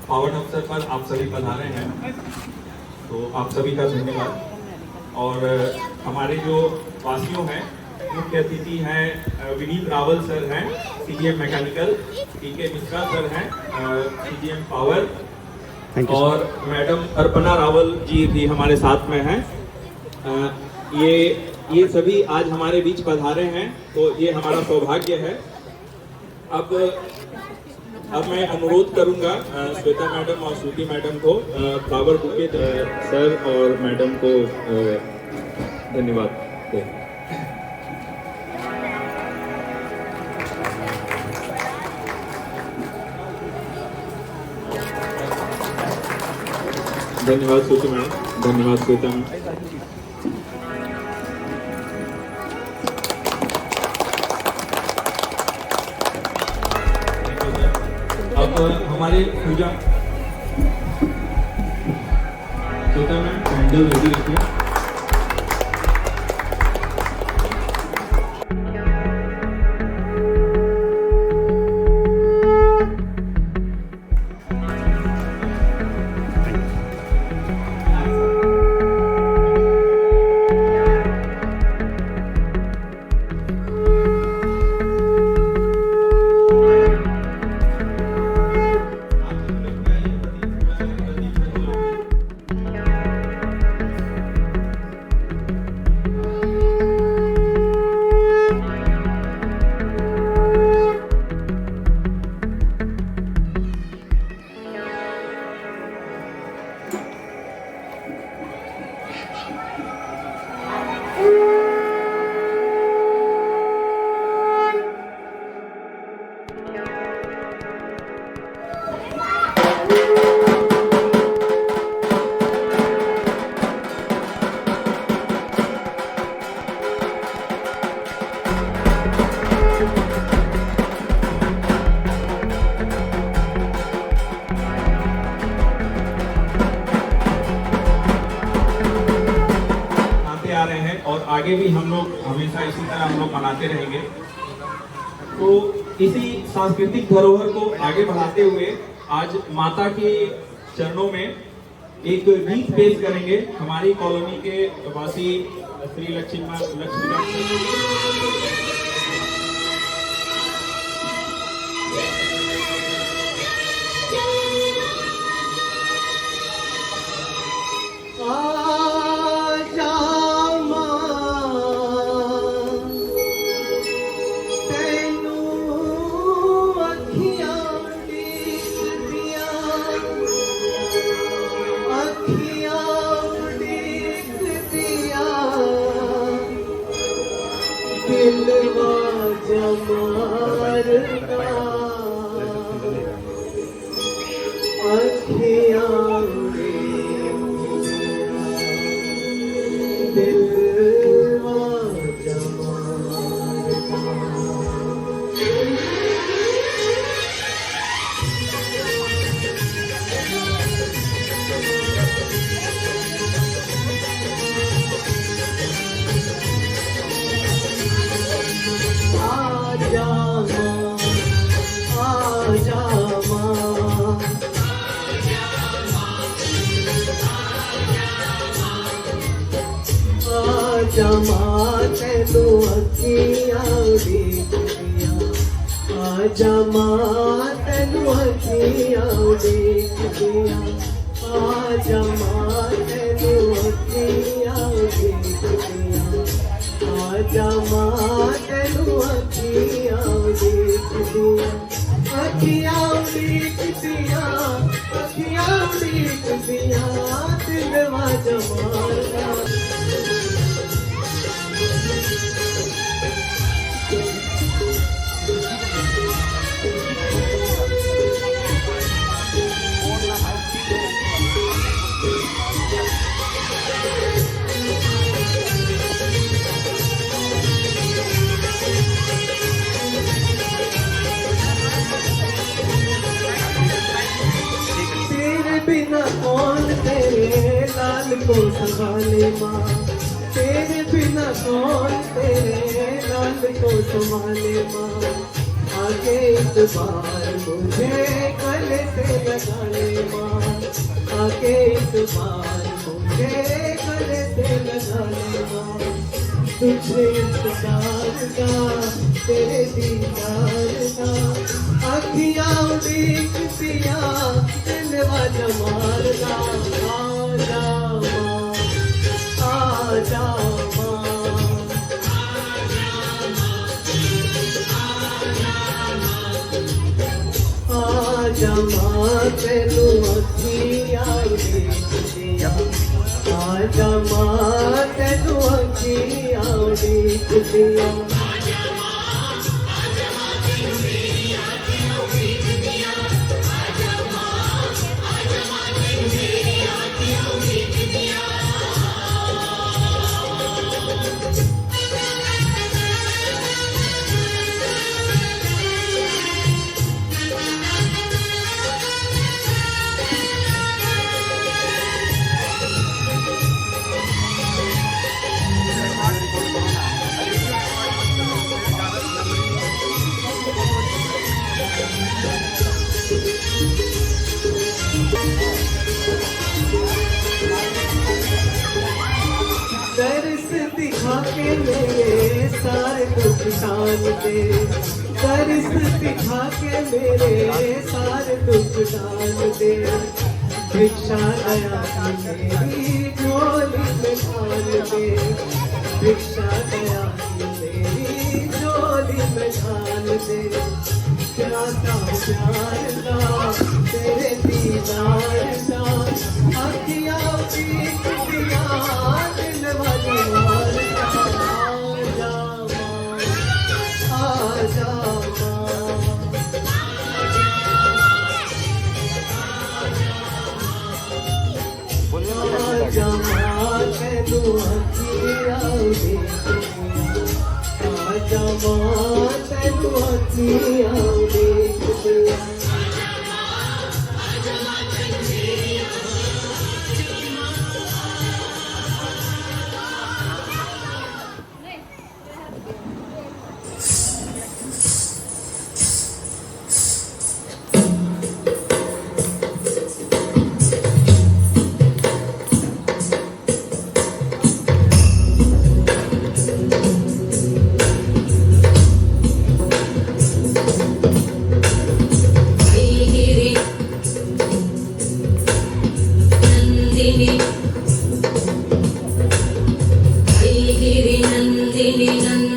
पावन अवसर पर आप सभी पधारे हैं, तो आप सभी का धन्यवाद। और हमारे जो वासियों हैं, मुख्य अतिथि हैं विनीत रावल सर हैं CGM mechanical, PK Mishra sir हैं CGM पावर, और मैडम अर्पणा रावल जी भी हमारे साथ में हैं। ये सभी आज हमारे बीच पधारे हैं, तो ये हमारा सौभाग्य है। अब मैं अनुरोध करूंगा श्वेता मैडम और श्रुति मैडम को फ्लावर बुके सर और मैडम को धन्यवाद दें। धन्यवाद श्रुति मैडम, धन्यवाद श्वेता मैडम। अब हमारे पूजा श्वेता मैम कैंडल रेडी रखिए। और आगे भी हम लोग हमेशा इसी तरह हम लोग मनाते रहेंगे। तो इसी सांस्कृतिक धरोहर को आगे बढ़ाते हुए आज माता के चरणों में एक गीत पेश करेंगे हमारी कॉलोनी के वासी श्री लक्ष्मीकांत। दिलवा जमारना अखियाँ दिलवा जमाते तू अखियाँ देखिया, आजा माते तू अखियाँ देखिया, आजा माते तू अखियाँ देखिया, आजा माते तू अखियाँ देखिया, अखियाँ देखिया, अखियाँ देखिया, दिलवा जमाना। बिना कौन तेरे लाल को संभाले माँ, तेरे बिना कौन तेरे लाल को संभाले माँ, आगे इस बार मुझे गले से लगा ले माँ, आके एक बार मुझे गले से लगा ले माँ। तुझे इंतजार का, तेरे दीदार का, अखियाँ उड़ीक दिया, दिल वाजा मारना। आजा माँ, आजा माँ, आजा माँ, तेनू अखियाँ उड़ीक दिया। आजा माँ, तेनू अखियाँ उड़ीक दिया। दर्श दिखा के मेरे सारे दुख डाल दे, दर्श दिखा के मेरे सारे दुख डाल दे। भिक्षा दया की मेरी झोली में डाल दे, भिक्षा दया की मेरी झोली में डाल दे। प्यासा प्यार का, तेरे दीदार का, अखियाँ उड़ीक दिया, दिल वाजा मारना। आजा माँ, आजा माँ, तेनू अखियाँ उड़ीक दिया। आजा माँ, तेनू अखियाँ उड़ीक दिया।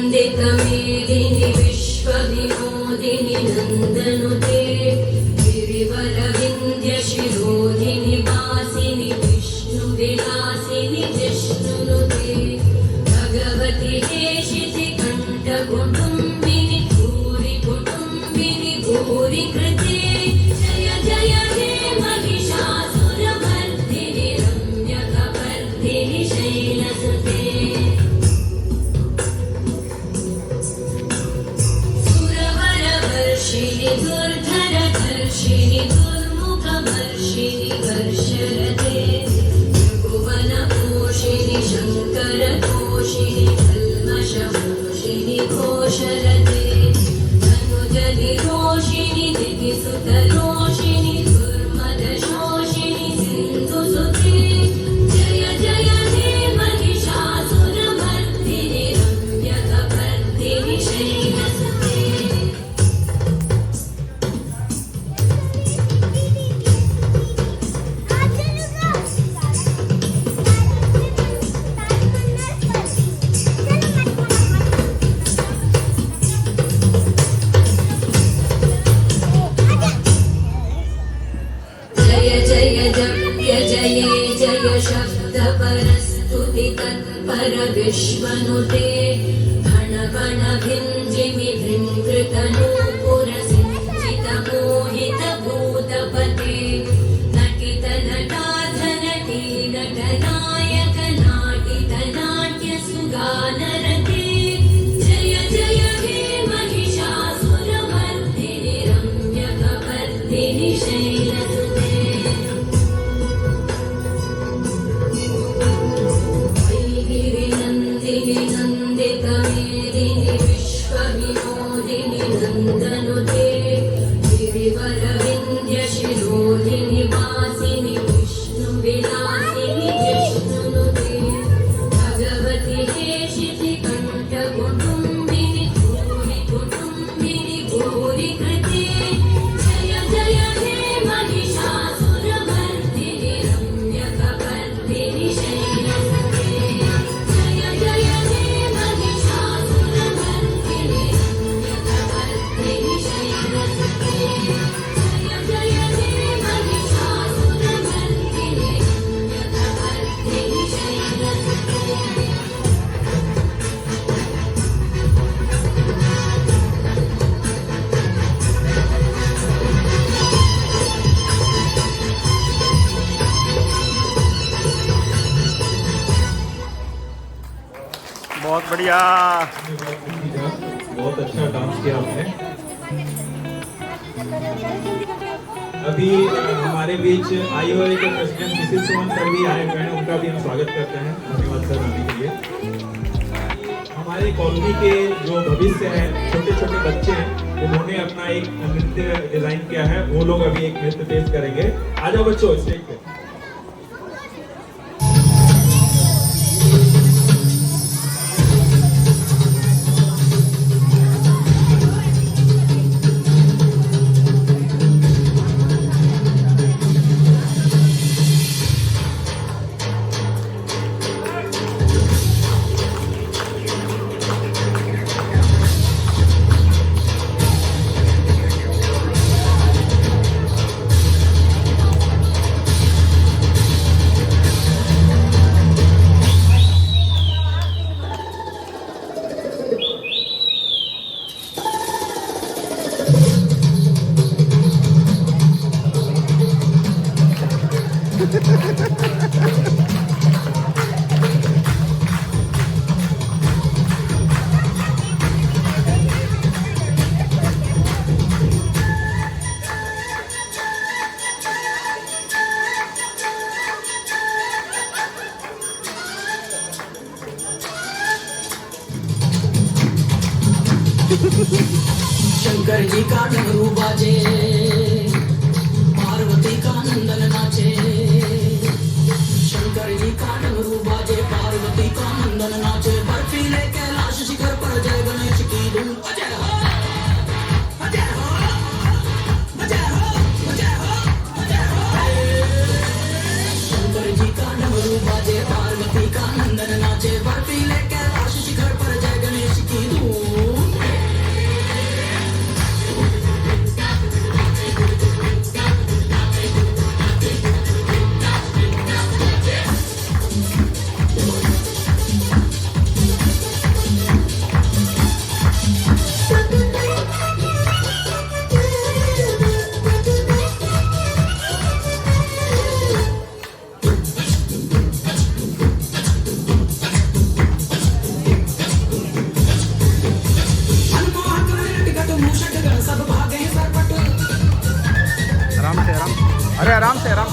नन्दितमेदिनि विश्वविनोदिनि नन्दनुते गिरिवरविन्द्यशिरोधिनि वासिनि विष्णुविलासिनि जिष्णुनुते भगवति हेशिति कण्ठकुटुम्बिनि भूरि कुटुम्बिनि भूरि कृते जय जय हे महिषासुरमर्दिनि रम्यकपर्दिनि शैलसुते दुर्धरधर्षिणि दुर्मुखमर्षिणि वर्षरते त्रिभुवनपोषिणि शङ्करतोषिणि कल्मषमोषिणि घोषरते धनुजनिरोषिणि दितिसुतरोषिणि दुर्मदशोषिणि सिन्धुसुते जय जय हे महिषासुरमर्दिनि रम्यकपर्दिनि शैलसुते जय शब्द परस्तुति तत्पर विश्वनुते घन गण भिञ्जिमि भृङ्कृतनूपुर सिञ्चित मोहित भूतपते नटित नटाधनटी नटनायक नाटित नाट्य सुगानरते जय जय हे महिषासुरमर्दिनि रम्यकपर्दिनि शैलसुते नन्दितमेदिनि विश्वविनोदिनि नन्दनुते विलासिनि जिष्णुनुते भगवति हेशितिकण्ठकुटुम्बिनि भूरि कुटुम्बिनि भूरि कृते जय जय हे महिषासुरमर्दिनि रम्यकपर्दिनि शैलसुते जय जय हे महिषासुरमर्दिनि रम्यकपर्दिनि शैलसुते जय जय हे महिषासुरमर्दिनि रम्यकपर्दिनि शैलसुते बहुत बढ़िया। बहुत अच्छा डांस किया आपने। अभी हमारे बीच IOA के प्रेसिडेंट सुशील सुमन सर भी आए हुए हैं, उनका भी हम स्वागत करते हैं। धन्यवाद सर आने के लिए। हमारे कॉलोनी के जो भविष्य है, छोटे छोटे बच्चे हैं, उन्होंने अपना एक नृत्य डिजाइन किया है, वो लोग अभी एक नृत्य पेश करेंगे। आ जाओ बच्चों स्टेज पे। शंकर जी का डमरू बाजे, पार्वती का नंदन नाचे। शंकर जी का डमरू बाजे, पार्वती का नंदन नाचे। बर्फीले कैलाश शिखर पर जय गणेश की धूम। अजय हो, अजय हो, अजय हो, अजय हो, अजय हो। शंकर जी का डमरू बाजे, पार्वती का नंदन नाचे। बर्फीले कैलाश शिखर पर जय गणेश की धूम। आराम से आराम से।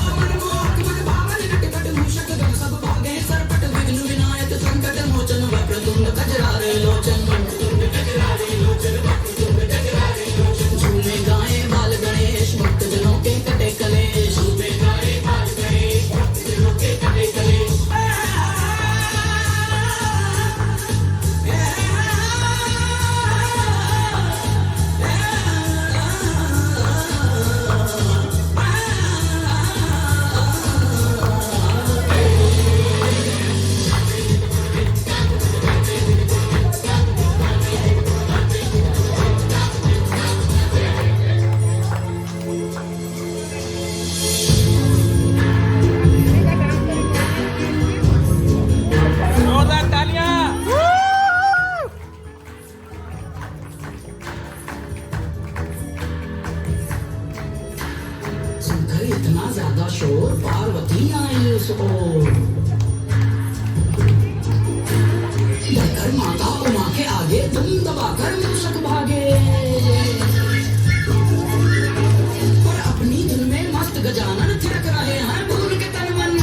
इतना ज्यादा शोर, पार्वती आई उस ओर। डरकर माता उमा के आगे तुम दबाकर मूषक भागे। पर अपनी धुन में मस्त गजानन थिरक रहे हैं भूल के तन मन।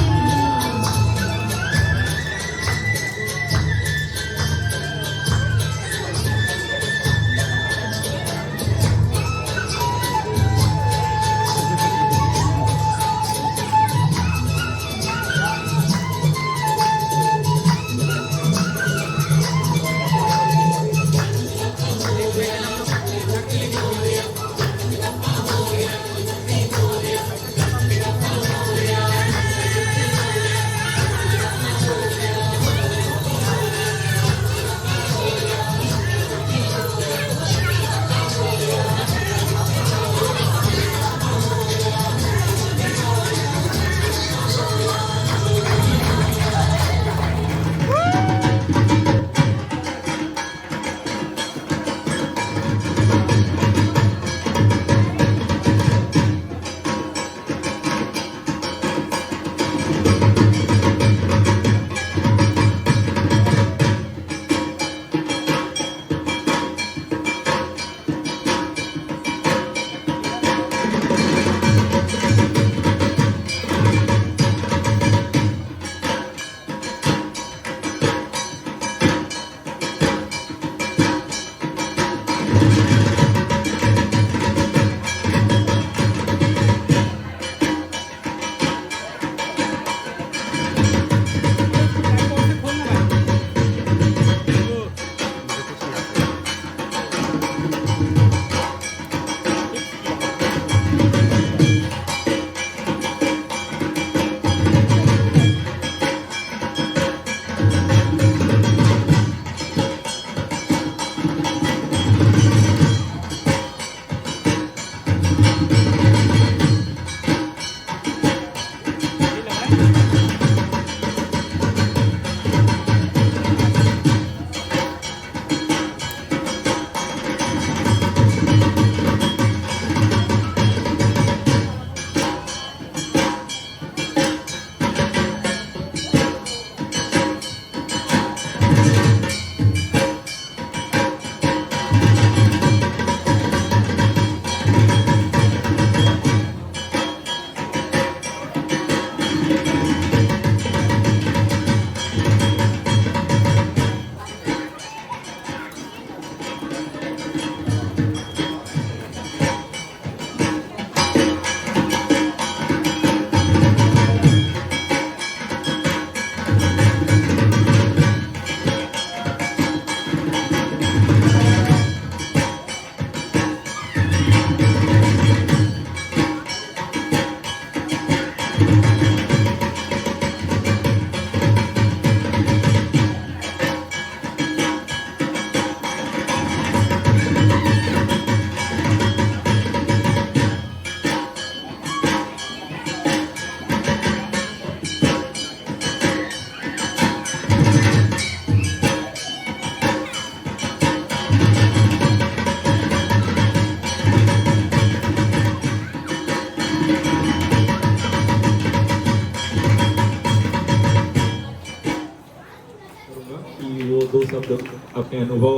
शब्द अपने अनुभव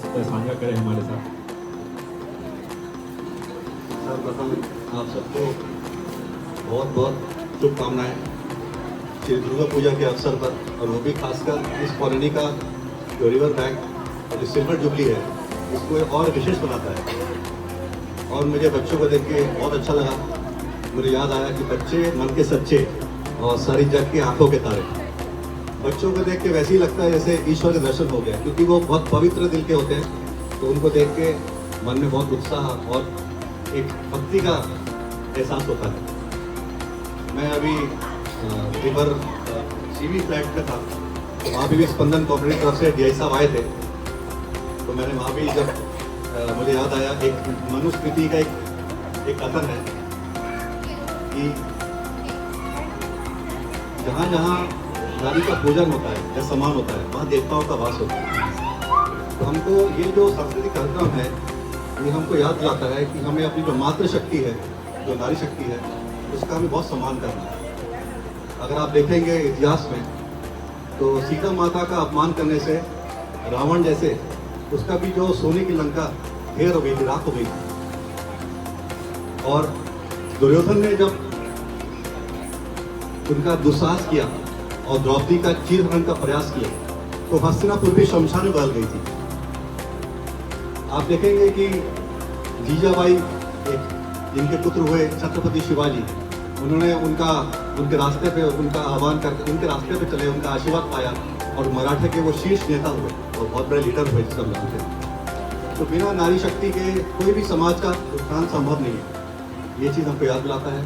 साझा करें हमारे साथ। सर्वप्रथम आप सबको बहुत बहुत शुभकामनाएं श्री दुर्गा पूजा के अवसर पर, और वो भी खासकर इस कॉलोनी का जो रिवर बैंक और जो सिल्वर जुबली है इसको और विशेष बनाता है। और मुझे बच्चों को देख के बहुत अच्छा लगा। मुझे याद आया कि बच्चे मन के सच्चे और सारी जग की आंखों के तारे। बच्चों को देख के वैसे ही लगता है जैसे ईश्वर के दर्शन हो गया, क्योंकि वो बहुत पवित्र दिल के होते हैं। तो उनको देख के मन में बहुत उत्साह और एक भक्ति का एहसास होता है। मैं अभी रिवर सीवी फ्लैट में था, तो वहाँ भी स्पंदन कॉर्पोरेट तरफ से डीआई साहब आए थे। तो मैंने वहाँ भी जब मुझे याद आया एक मनुस्मृति का एक कथन है कि जहाँ जहाँ नारी का पूजन होता है या सम्मान होता है वहाँ देवताओं का वास होता है। तो हमको ये जो सांस्कृतिक कार्यक्रम है ये हमको याद दिलाता है कि हमें अपनी जो मातृशक्ति है, जो नारी शक्ति है, उसका हमें बहुत सम्मान करना है। अगर आप देखेंगे इतिहास में तो सीता माता का अपमान करने से रावण जैसे उसका भी जो सोने की लंका ढेर हो गई थी, राख हो गई थी। और दुर्योधन ने जब उनका दुस्साहस किया और द्रौपदी का चीरहरण का प्रयास किया तो हस्तिनापुर भी शमशान में बदल गई थी। आप देखेंगे कि जीजाबाई जिनके पुत्र हुए छत्रपति शिवाजी, उन्होंने उनके रास्ते पे उनका आह्वान करके उनके रास्ते पे चले, उनका आशीर्वाद पाया और मराठे के वो शीर्ष नेता हुए और बहुत बड़े लीडर हुए सब जानते हैं। तो बिना नारी शक्ति के कोई भी समाज का उत्थान संभव नहीं है। ये चीज़ हमको याद दिलाता है।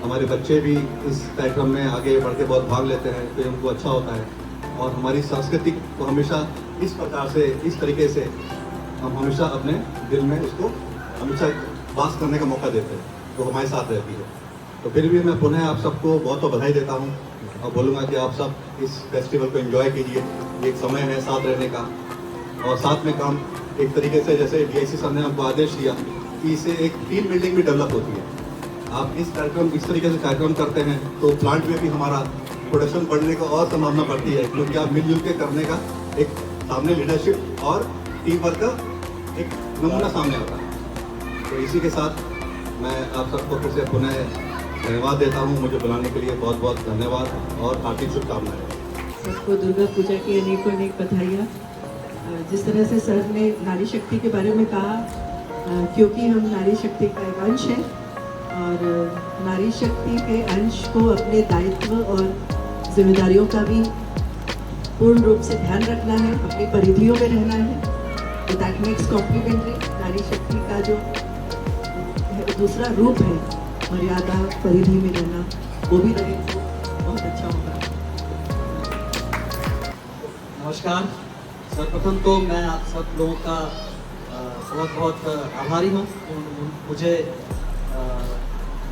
हमारे बच्चे भी इस कार्यक्रम में आगे बढ़ के बहुत भाग लेते हैं तो उनको अच्छा होता है। और हमारी संस्कृति को हमेशा इस प्रकार से, इस तरीके से हम हमेशा अपने दिल में उसको हमेशा वास करने का मौका देते हैं, तो हमारे साथ रहती है। तो फिर भी मैं पुनः आप सबको बहुत बधाई देता हूँ और बोलूँगा कि आप सब इस फेस्टिवल को एंजॉय कीजिए। एक समय है साथ रहने का और साथ में काम एक तरीके से, जैसे डीआईसी साहब ने हमको आदेश दिया कि इसे एक टीम बिल्डिंग भी डेवलप होती है। आप इस तरीके से कार्यक्रम करते हैं तो प्लांट में भी हमारा प्रोडक्शन बढ़ने का और संभावना बढ़ती है, क्योंकि आप मिलजुल के करने का एक सामने लीडरशिप और टीम वर्क का एक नमूना सामने आता है। तो इसी के साथ मैं आप सबको फिर से पुनः धन्यवाद देता हूँ। मुझे बुलाने के लिए बहुत बहुत धन्यवाद और हार्दिक शुभकामनाएं। सबको दुर्गा पूजा की अनेकों अनेक बधाइयाँ। जिस तरह से सर ने नारी शक्ति के बारे में कहा, क्योंकि हम नारी शक्ति का एक अंश हैं और नारी शक्ति के अंश को अपने दायित्व और जिम्मेदारियों का भी पूर्ण रूप से ध्यान रखना है, अपनी परिधियों में रहना है। तो दैट मेक्स कॉम्प्लीमेंट्री। नारी शक्ति का जो दूसरा रूप है मर्यादा, परिधि में रहना, वो भी रहे तो बहुत अच्छा होगा। नमस्कार। सर्वप्रथम तो मैं आप सब लोगों का बहुत बहुत आभारी हूँ। मुझे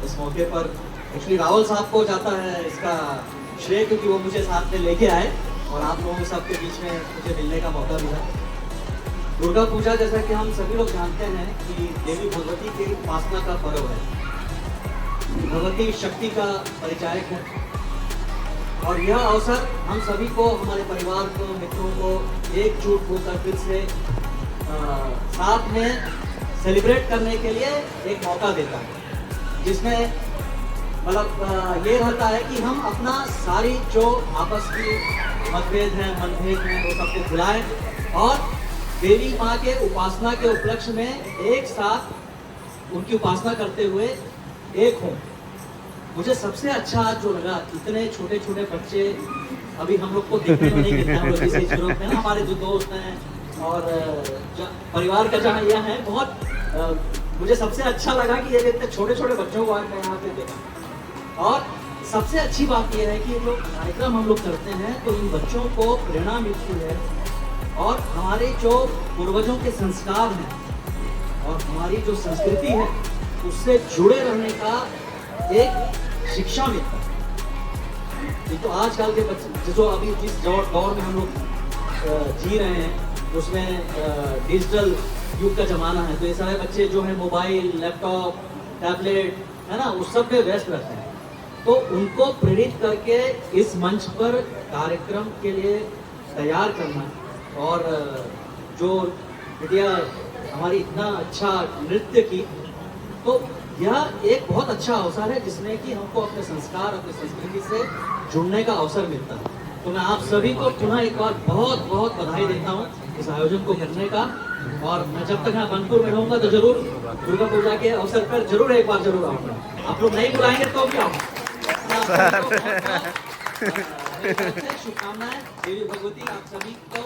इस मौके पर एक्चुअली रावल साहब को जाता है इसका श्रेय, क्योंकि वो मुझे साथ में लेके आए और आप लोगों सबके बीच में मुझे मिलने का मौका मिला। दुर्गा पूजा, जैसा कि हम सभी लोग जानते हैं कि देवी भगवती की उपासना का पर्व है, भगवती शक्ति का परिचायक है। और यह अवसर हम सभी को, हमारे परिवार को, मित्रों को एकजुट होकर फिर से साथ में सेलिब्रेट करने के लिए एक मौका देता है, जिसमें मतलब ये रहता है कि हम अपना सारी जो आपस की मतभेद हैं, मनभेद हैं, वो सबको भुलाएं और देवी माँ के उपासना के उपलक्ष्य में एक साथ उनकी उपासना करते हुए एक हों। मुझे सबसे अच्छा आज जो लगा, इतने छोटे छोटे बच्चे अभी हम लोग को देखने में नहीं मिलते हैं। हम लोग इसी ग्रुप में हमारे जो दोस्त हैं और परिवार का जहाँ यह है, बहुत मुझे सबसे अच्छा लगा कि ये इतने छोटे छोटे बच्चों को आज मैं यहाँ पे देखा। और सबसे अच्छी बात यह है कि ये जो कार्यक्रम हम लोग करते हैं तो इन बच्चों को प्रेरणा मिलती है और हमारे जो पूर्वजों के संस्कार हैं और हमारी जो संस्कृति है उससे जुड़े रहने का एक शिक्षा मिलता है। तो आजकल के बच्चे जो अभी जिस दौर में हम लोग जी रहे हैं उसमें डिजिटल युग का ज़माना है, तो ये सारे बच्चे जो है मोबाइल, लैपटॉप, टैबलेट है ना, उस सब पे व्यस्त रहते हैं। तो उनको प्रेरित करके इस मंच पर कार्यक्रम के लिए तैयार करना और जो बिटिया हमारी इतना अच्छा नृत्य की, तो यह एक बहुत अच्छा अवसर है जिसमें कि हमको अपने संस्कार, अपनी संस्कृति से जुड़ने का अवसर मिलता है। तो मैं आप सभी को पुनः एक बार बहुत बहुत बधाई देता हूँ इस आयोजन को करने का। और मैं जब तक यहाँ बनपुर में रहूँगा तो जरूर दुर्गा पूजा के अवसर पर जरूर एक बार जरूर आऊँगा। आप लोग नहीं बुलाएंगे तो भी आऊँगा। शुभकामनाएं, देवी भगवती आप सभी को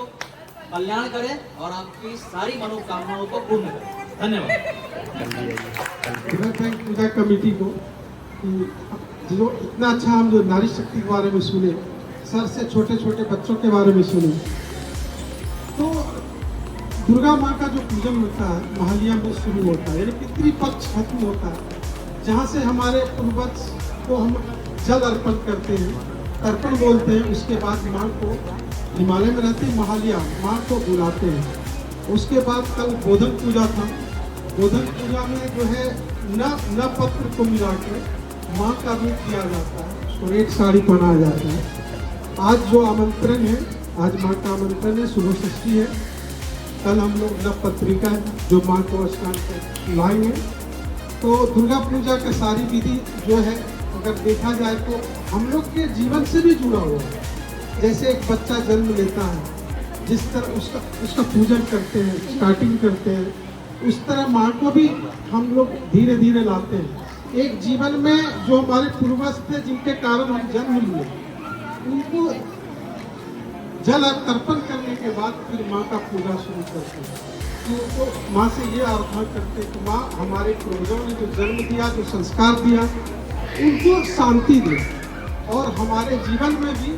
कल्याण करें और आपकी सारी मनोकामनाओं को पूर्ण करें। धन्यवाद। पूजा कमेटी को कि जो इतना अच्छा हम जो नारी शक्ति के बारे में सुने, सर से छोटे छोटे बच्चों के बारे में सुने, तो दुर्गा माँ का जो पूजन होता है महालिया में शुरू होता है, यानी पितृपक्ष खत्म होता है, जहाँ से हमारे पूर्वज को हम जल अर्पण करते हैं, तर्पण बोलते हैं। उसके बाद माँ को हिमालय में रहते महालिया माँ को बुलाते हैं। उसके बाद कल गोधन पूजा था। गोधन पूजा में जो है न पत्र को मिला के माँ का रूप दिया जाता है, उसको एक साड़ी पहनाया जाता है। आज जो आमंत्रण है, आज माँ का आमंत्रण है, शुभ षष्ठी है। कल हम लोग नव पत्रिका जो माँ को स्नान कर लाएंगे। तो दुर्गा पूजा का सारी विधि जो है अगर देखा जाए तो हम लोग के जीवन से भी जुड़ा हुआ है। जैसे एक बच्चा जन्म लेता है, जिस तरह उसका पूजन करते हैं, स्टार्टिंग करते हैं, उस तरह माँ को भी हम लोग धीरे धीरे लाते हैं। एक जीवन में जो हमारे पूर्वज थे जिनके कारण हम जन्म लिए, उनको जल तर्पण करने के बाद फिर माँ का पूजा शुरू करते हैं। तो माँ से ये आराधना करते हैं कि माँ हमारे पूर्वजों ने जो जन्म दिया, जो संस्कार दिया, उनको शांति दे और हमारे जीवन में भी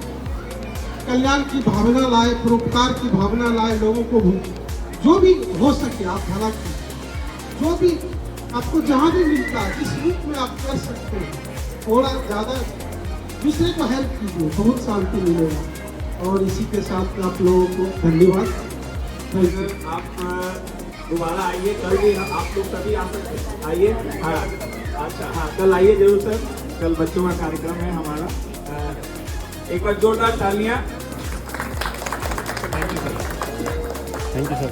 कल्याण की भावना लाए, परोपकार की भावना लाए। लोगों को जो भी हो सके आप भला कीजिए, जो भी आपको जहाँ भी मिलता है, जिस रूप में आप कर सकते हैं, थोड़ा ज़्यादा दूसरे को हेल्प कीजिए, बहुत शांति मिलेगा। और इसी के साथ आप लोगों को धन्यवाद। आप दोबारा आइए, कल भी आप लोग सभी आ सकते हैं, आइए। हाँ अच्छा, हाँ कल आइए जरूर सर, कल बच्चों का कार्यक्रम है हमारा। एक बार जोरदार तालियां। Thank you sir. Thank you sir.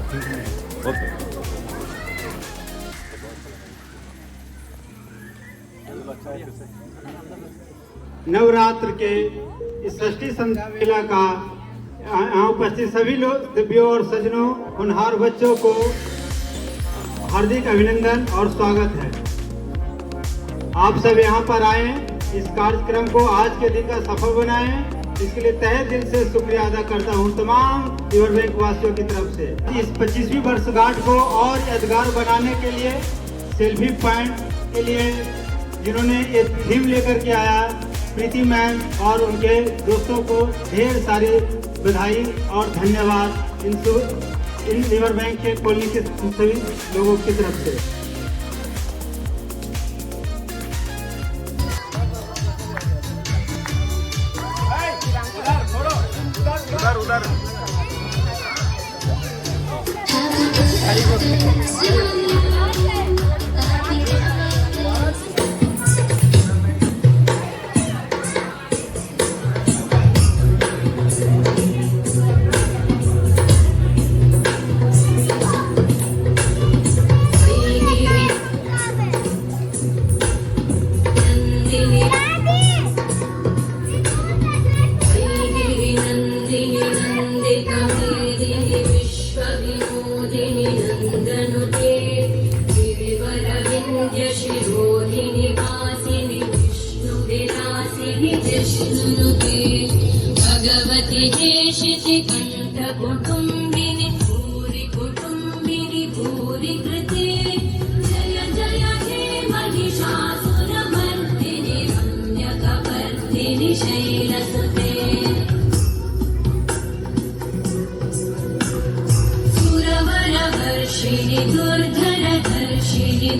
Okay. Navratra के इस षष्ठी संध्या मेला का यहाँ उपस्थित सभी लोग दिव्यों और सजनों, होनहार बच्चों को हार्दिक अभिनंदन और स्वागत है। आप सब यहाँ पर आए, इस कार्यक्रम को आज के दिन का सफल बनाएं, इसके लिए तहे दिल से शुक्रिया अदा करता हूँ तमाम रिवर बैंक वासियों की तरफ से। इस 25वीं वर्षगांठ को और यादगार बनाने के लिए सेल्फी पॉइंट के लिए जिन्होंने ये थीम लेकर के आया, प्रीति मैम और उनके दोस्तों को ढेर सारी बधाई और धन्यवाद इन रिवर बैंक के कॉलोनी के सभी लोगों की तरफ से। भगवती देशिति कंठ कुटुंबिनी भूरि कुटुंबिनी भूरि कृते जय जय हे महिषासुरमर्दिनि रम्यकपर्दिनि शैलसुते सुरवरवर्षिणि दुर्धरधर्षिणि